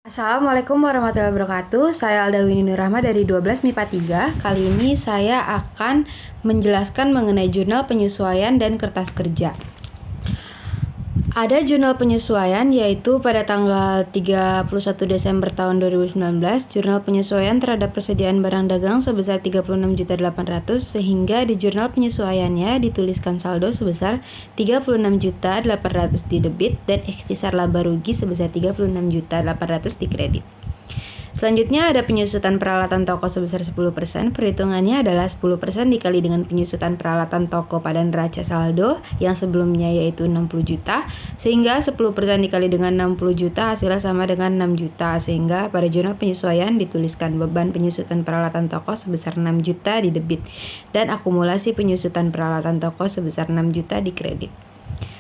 Assalamualaikum warahmatullahi wabarakatuh. Saya Alda Winnie Nurrahma dari 12 MIPA 3. Kali ini saya akan menjelaskan mengenai jurnal penyesuaian dan kertas kerja. Ada jurnal penyesuaian yaitu pada tanggal 31 Desember tahun 2019, jurnal penyesuaian terhadap persediaan barang dagang sebesar 36.800.000 sehingga di jurnal penyesuaiannya dituliskan saldo sebesar 36.800.000 di debit dan ikhtisar laba rugi sebesar 36.800.000 di kredit. Selanjutnya ada penyusutan peralatan toko sebesar 10%. Perhitungannya adalah 10% dikali dengan penyusutan peralatan toko pada neraca saldo yang sebelumnya yaitu 60 juta, sehingga 10% dikali dengan 60 juta hasilnya sama dengan 6 juta, sehingga pada jurnal penyesuaian dituliskan beban penyusutan peralatan toko sebesar 6 juta di debit dan akumulasi penyusutan peralatan toko sebesar 6 juta di kredit.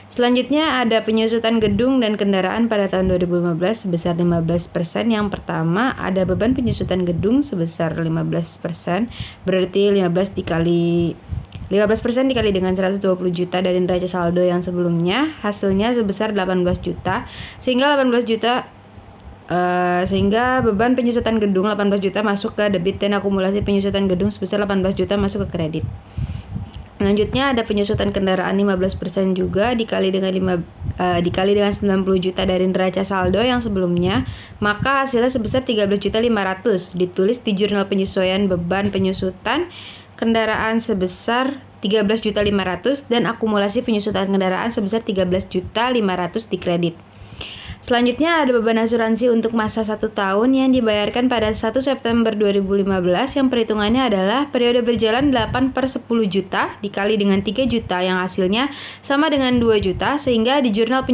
Selanjutnya ada penyusutan gedung dan kendaraan pada tahun 2015 sebesar 15%. Yang pertama ada beban penyusutan gedung sebesar 15%, berarti 15% dikali dengan 120 juta dari neraca saldo yang sebelumnya, hasilnya sebesar 18 juta, sehingga beban penyusutan gedung 18 juta masuk ke debit dan akumulasi penyusutan gedung sebesar 18 juta masuk ke kredit. Selanjutnya ada penyusutan kendaraan 15% juga dikali dengan 90 juta dari neraca saldo yang sebelumnya, maka hasilnya sebesar 13.500.000. Ditulis di jurnal penyesuaian beban penyusutan kendaraan sebesar 13.500.000 dan akumulasi penyusutan kendaraan sebesar 13.500.000 di kredit. Selanjutnya ada beban asuransi untuk masa 1 tahun yang dibayarkan pada 1 September 2015 yang perhitungannya adalah periode berjalan 8/10 juta dikali dengan 3 juta yang hasilnya sama dengan 2 juta, sehingga di jurnal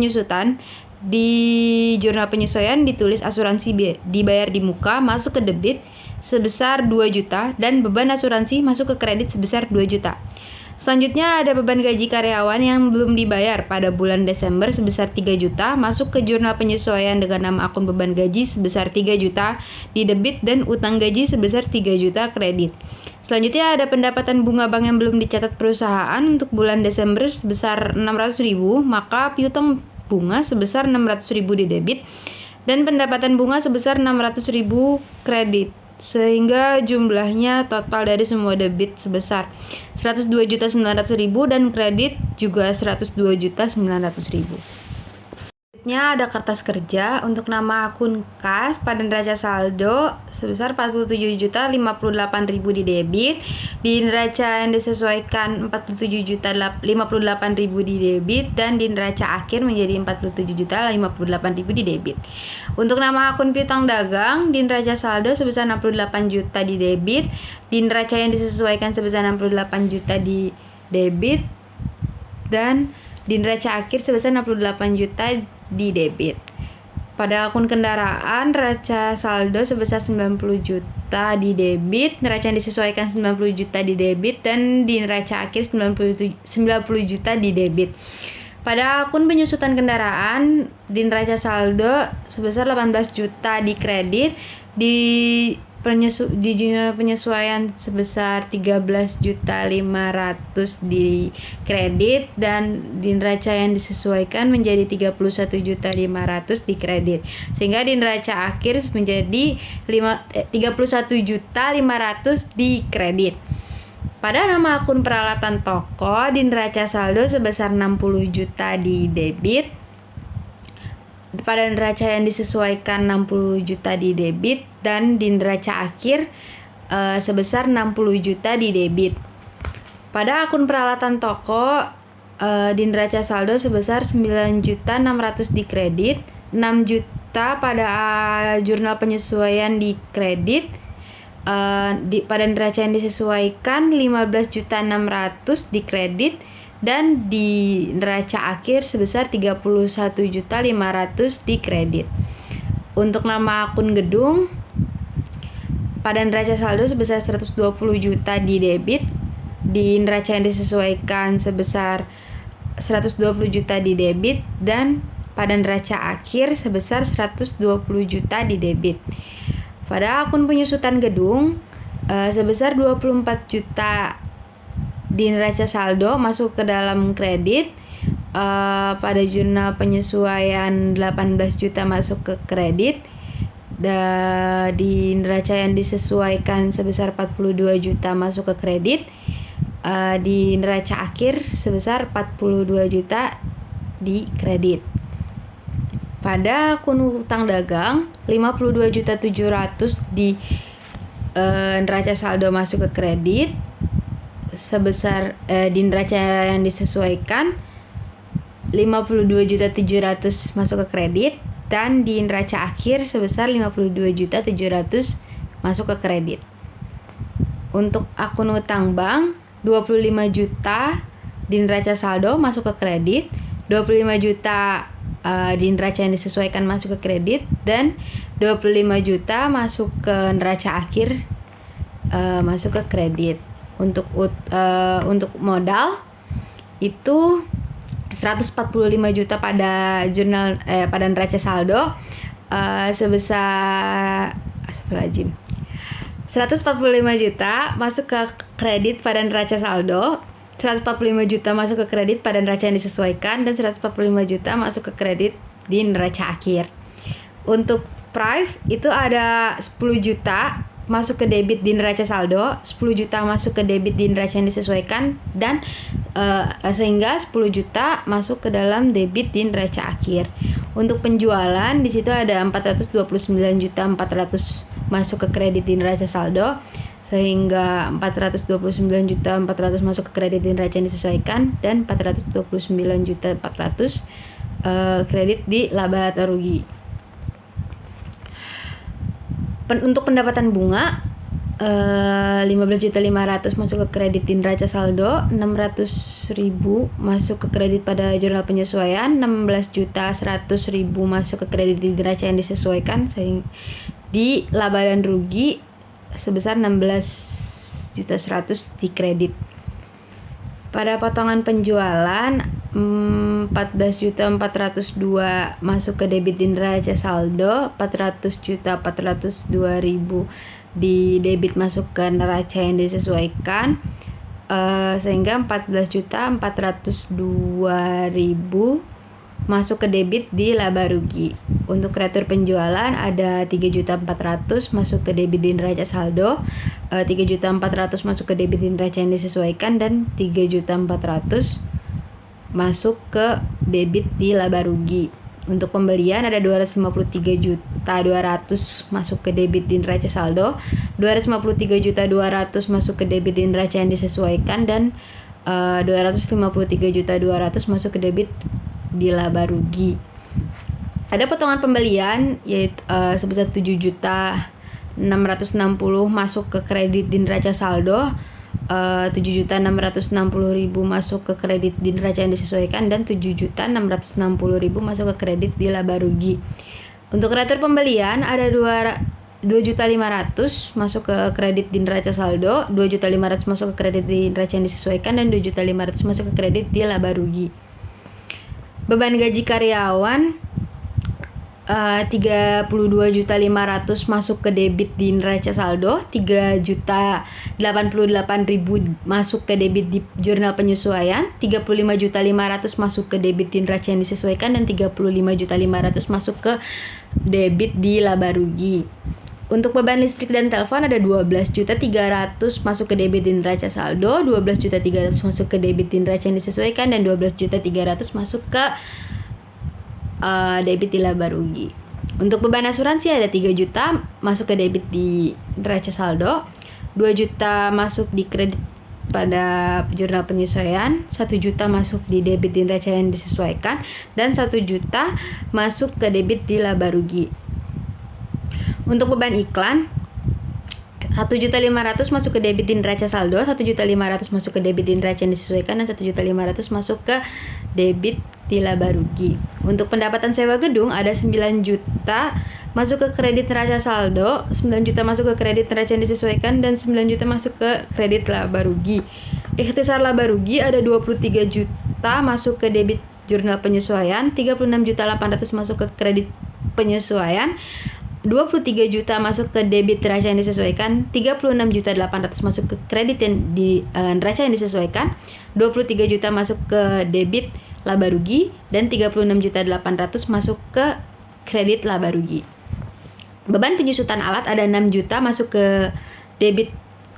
penyesuaian ditulis asuransi dibayar di muka masuk ke debit sebesar 2 juta dan beban asuransi masuk ke kredit sebesar 2 juta. Selanjutnya ada beban gaji karyawan yang belum dibayar pada bulan Desember sebesar 3 juta masuk ke jurnal penyesuaian dengan nama akun beban gaji sebesar 3 juta di debit dan utang gaji sebesar 3 juta kredit. Selanjutnya ada pendapatan bunga bank yang belum dicatat perusahaan untuk bulan Desember sebesar 600.000, maka piutang bunga sebesar 600.000 di debit dan pendapatan bunga sebesar 600.000 kredit, sehingga jumlahnya total dari semua debit sebesar 102.900.000 dan kredit juga 102.900.000. Selanjutnya ada kertas kerja untuk nama akun kas pada neraca saldo sebesar 47.058.000 di debit, di neraca yang disesuaikan 47.058.000 di debit dan di neraca akhir menjadi 47.058.000 di debit. Untuk nama akun piutang dagang di neraca saldo sebesar 68 juta di debit, di neraca yang disesuaikan sebesar 68 juta di debit dan di neraca akhir sebesar 68 juta di debit. Pada akun kendaraan neraca saldo sebesar 90 juta di debit, neraca yang disesuaikan 90 juta di debit dan di neraca akhir 90 juta di debit. Pada akun penyusutan kendaraan di neraca saldo sebesar 18 juta di kredit, di jurnal penyesuaian sebesar 13.500.000 di kredit dan di neraca yang disesuaikan menjadi 31.500.000 di kredit, sehingga di neraca akhir menjadi 31.500.000 di kredit. Pada nama akun peralatan toko di neraca saldo sebesar 60 juta di debit, pada neraca yang disesuaikan 60 juta di debit dan di neraca akhir sebesar 60 juta di debit. Pada akun peralatan toko di neraca saldo sebesar 9.600.000 di kredit, 6 juta pada jurnal penyesuaian di kredit, pada neraca yang disesuaikan 15.600.000 di kredit dan di neraca akhir sebesar 31.500.000 di kredit. Untuk nama akun gedung pada neraca saldo sebesar 120 juta di debit, di neraca yang disesuaikan sebesar 120 juta di debit dan pada neraca akhir sebesar 120 juta di debit. Pada akun penyusutan gedung sebesar 24 juta di neraca saldo masuk ke dalam kredit, pada jurnal penyesuaian 18 juta masuk ke kredit, di neraca yang disesuaikan sebesar 42 juta masuk ke kredit, di neraca akhir sebesar 42 juta di kredit. Pada akun utang dagang 52.700.000 di neraca saldo masuk ke kredit sebesar di neraca yang disesuaikan 52.700.000 masuk ke kredit, dan di neraca akhir sebesar 52.700.000 masuk ke kredit. Untuk akun utang bank 25 juta di neraca saldo masuk ke kredit, 25 juta di neraca yang disesuaikan masuk ke kredit, dan 25 juta masuk ke neraca akhir masuk ke kredit. Untuk modal itu 145 juta pada pada neraca saldo sebesar 145 juta masuk ke kredit pada neraca saldo, 145 juta masuk ke kredit pada neraca yang disesuaikan, dan 145 juta masuk ke kredit di neraca akhir. Untuk Prive itu ada 10 juta masuk ke debit di neraca saldo, 10 juta masuk ke debit di neraca yang disesuaikan, dan sehingga 10 juta masuk ke dalam debit di neraca akhir. Untuk penjualan di situ ada 429.400.000 masuk ke kredit di neraca saldo, sehingga 429.400.000 masuk ke kredit di neraca yang disesuaikan, dan 429.400.000 kredit di laba atau rugi. Untuk pendapatan bunga 15.500.000 masuk ke kredit di neraca saldo, 600.000 masuk ke kredit pada jurnal penyesuaian, 16.100.000 masuk ke kredit di neraca yang disesuaikan, sehingga di laba dan rugi sebesar 16.100.000 di kredit. Pada potongan penjualan 14.402.000 masuk ke debit di neraca saldo, 400.402.000 di debit masuk ke neraca yang disesuaikan, sehingga 14.402.000 masuk ke debit di laba rugi. Untuk kreatur penjualan ada 3.400.000 masuk ke debit di neraca saldo, 3.400.000 masuk ke debit di neraca yang disesuaikan, dan 3.400.000 masuk ke debit di laba rugi. Untuk pembelian ada 253.200.000 masuk ke debit di neraca saldo, 253.200.000 masuk ke debit di neraca yang disesuaikan, dan 253.200.000 masuk ke debit di laba rugi. Ada potongan pembelian yaitu sebesar 7.660.000 masuk ke kredit di neraca saldo, 7.660.000 masuk ke kredit di neraca yang disesuaikan, dan 7.660.000 masuk ke kredit di laba rugi. Untuk kreatur pembelian ada 2.500.000 masuk ke kredit di neraca saldo, 2.500.000 masuk ke kredit di neraca yang disesuaikan, dan 2.500.000 masuk ke kredit di laba rugi. Beban gaji karyawan 32.500.000 masuk ke debit di neraca saldo, 3.088.000 masuk ke debit di jurnal penyesuaian, 35.500.000 masuk ke debit di neraca yang disesuaikan, dan 35.500.000 masuk ke debit di laba rugi. Untuk beban listrik dan telepon ada 12.300.000 masuk ke debit di neraca saldo, 12.300.000 masuk ke debit di neraca yang disesuaikan, dan 12.300.000 masuk ke debit di laba rugi. Untuk beban asuransi ada 3 juta masuk ke debit di neraca saldo, 2 juta masuk di kredit pada jurnal penyesuaian, 1 juta masuk di debit di neraca yang disesuaikan, dan 1 juta masuk ke debit di laba rugi. Untuk beban iklan 1.500.000 masuk ke debit di neraca saldo, 1.500.000 masuk ke debit di neraca yang disesuaikan, dan 1.500.000 masuk ke debit di laba rugi. Untuk pendapatan sewa gedung ada 9 juta masuk ke kredit neraca saldo, 9 juta masuk ke kredit neraca yang disesuaikan, dan 9 juta masuk ke kredit laba rugi. Ikhtisar laba rugi ada 23 juta masuk ke debit jurnal penyesuaian, 36.800.000 masuk ke kredit penyesuaian, 23 juta masuk ke debit neraca yang disesuaikan, 36.800.000 masuk ke kredit yang di neraca yang disesuaikan, 23 juta masuk ke debit laba rugi, dan 36.800.000 masuk ke kredit laba rugi. Beban penyusutan alat ada 6 juta masuk ke debit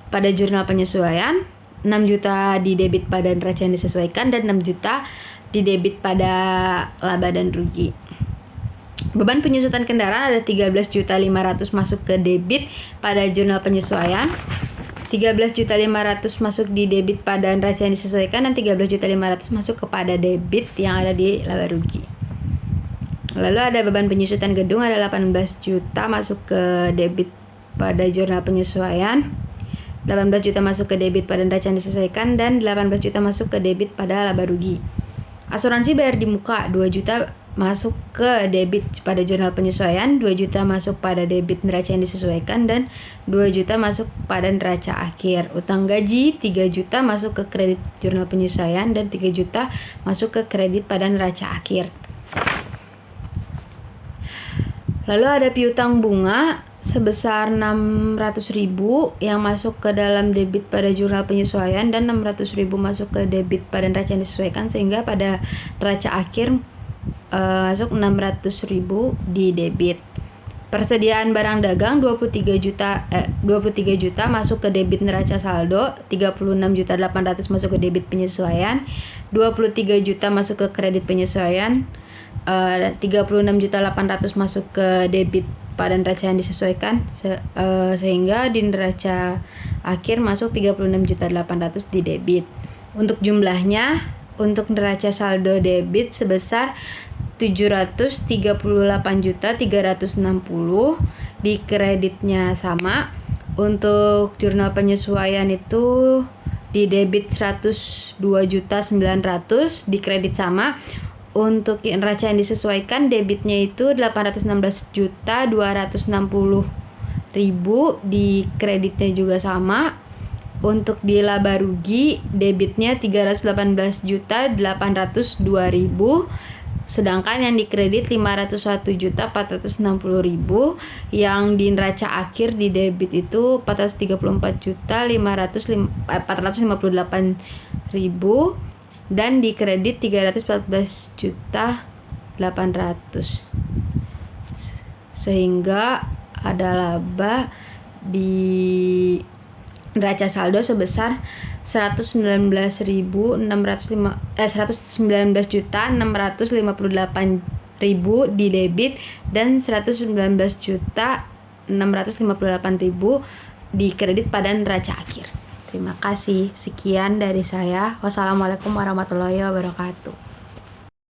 pada jurnal penyesuaian, 6 juta di debit pada neraca yang disesuaikan, dan 6 juta di debit pada laba dan rugi. Beban penyusutan kendaraan ada 13.500 masuk ke debit pada jurnal penyesuaian, 13.500 masuk di debit pada neraca yang disesuaikan, dan 13.500 masuk kepada debit yang ada di laba rugi. Lalu ada beban penyusutan gedung ada 18 juta masuk ke debit pada jurnal penyesuaian, 18 juta masuk ke debit pada neraca yang disesuaikan, dan 18 juta masuk ke debit pada laba rugi. Asuransi bayar di muka 2 juta masuk ke debit pada jurnal penyesuaian, 2 juta masuk pada debit neraca yang disesuaikan, dan 2 juta masuk pada neraca akhir. Utang gaji 3 juta masuk ke kredit jurnal penyesuaian, dan 3 juta masuk ke kredit pada neraca akhir. Lalu ada piutang bunga sebesar 600.000 yang masuk ke dalam debit pada jurnal penyesuaian, dan 600.000 masuk ke debit pada neraca yang disesuaikan, sehingga pada neraca akhir masuk 600.000 di debit. Persediaan barang dagang 23 juta masuk ke debit neraca saldo, 36.800 masuk ke debit penyesuaian, 23 juta masuk ke kredit penyesuaian, 36.800 masuk ke debit pada neraca yang disesuaikan, sehingga di neraca akhir masuk 36.800 di debit. Untuk jumlahnya, untuk neraca saldo debit sebesar 738.360, di kreditnya sama. Untuk jurnal penyesuaian itu di debit 102.900, di kredit sama. Untuk neraca yang disesuaikan debitnya itu 816.260.000, di kreditnya juga sama. Untuk di laba rugi debitnya 318.802.000, sedangkan yang di kredit 501.460.000, yang di neraca akhir di debit itu 434.458.000, dan di kredit 314.800, sehingga ada laba di neraca saldo sebesar 119.658.000 di debit, dan 119.658.000 di kredit pada neraca akhir. Terima kasih. Sekian dari saya. Wassalamualaikum warahmatullahi wabarakatuh.